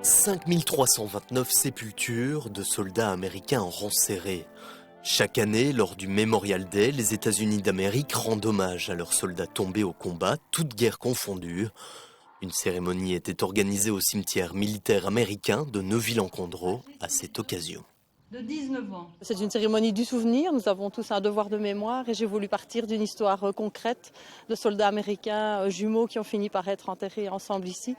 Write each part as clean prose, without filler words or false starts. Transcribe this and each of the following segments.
5329 sépultures de soldats américains en rang serré. Chaque année, lors du Memorial Day, les États-Unis d'Amérique rendent hommage à leurs soldats tombés au combat, toutes guerres confondues. Une cérémonie était organisée au cimetière militaire américain de Neuville-en-Condroz à cette occasion. De 19 ans. C'est une cérémonie du souvenir, nous avons tous un devoir de mémoire et j'ai voulu partir d'une histoire concrète de soldats américains jumeaux qui ont fini par être enterrés ensemble ici,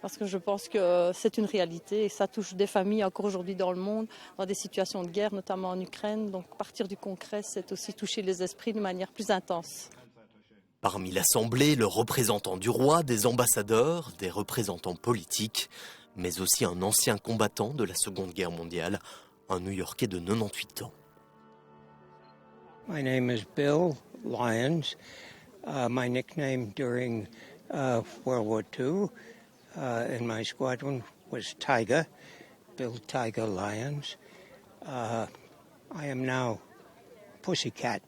parce que je pense que c'est une réalité et ça touche des familles encore aujourd'hui dans le monde, dans des situations de guerre, notamment en Ukraine. Donc partir du concret, c'est aussi toucher les esprits de manière plus intense. Parmi l'Assemblée, le représentant du roi, des ambassadeurs, des représentants politiques, mais aussi un ancien combattant de la Seconde Guerre mondiale, un New-Yorkais de 98 ans. My name is Bill Lyons. My nickname during World War II in my squadron was Tiger, Bill Tiger Lyons. I am now Pussycat.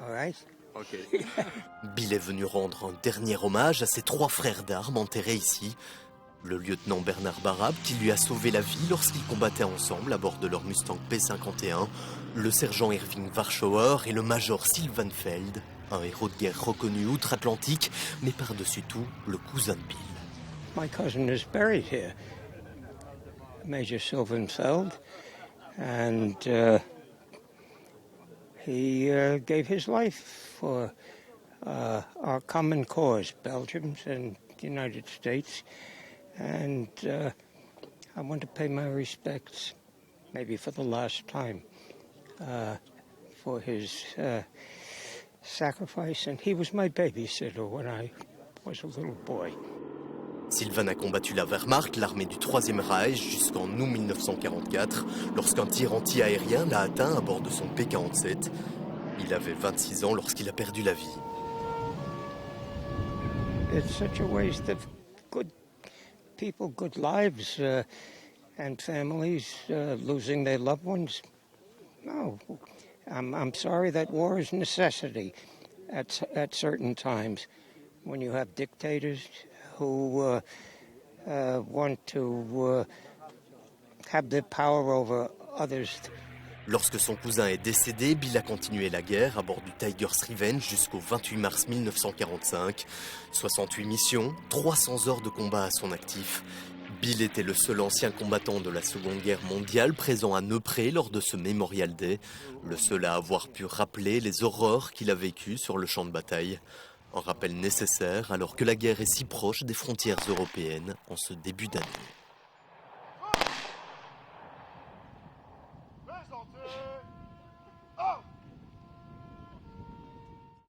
All right? Okay. Bill est venu rendre un dernier hommage à ses 3 frères d'armes enterrés ici. Le lieutenant Bernard Barab, qui lui a sauvé la vie lorsqu'ils combattaient ensemble à bord de leur Mustang P51, le sergent Irving Warschauer et le major Sylvan Feld, un héros de guerre reconnu outre-Atlantique, mais par-dessus tout, le cousin de Bill. My cousin is buried here, Major Sylvan Feld, and he gave his life for our common cause, Belgium and the United States. And I want to pay my respects, maybe for the last time, for his sacrifice. And he was my babysitter when I was a little boy. Sylvan a combattu la Wehrmacht, l'armée du Troisième Reich, jusqu'en août 1944, lorsqu'un tir anti-aérien l'a atteint à bord de son P-47. Il avait 26 ans lorsqu'il a perdu la vie. It's such a waste of good people, good lives, and families losing their loved ones. No, I'm sorry that war is necessity at certain times when you have dictators who want to have the power over others. Lorsque son cousin est décédé, Bill a continué la guerre à bord du Tiger's Revenge jusqu'au 28 mars 1945. 68 missions, 300 heures de combat à son actif. Bill était le seul ancien combattant de la Seconde Guerre mondiale présent à Neupré lors de ce Memorial Day, le seul à avoir pu rappeler les horreurs qu'il a vécues sur le champ de bataille. Un rappel nécessaire alors que la guerre est si proche des frontières européennes en ce début d'année. Oh!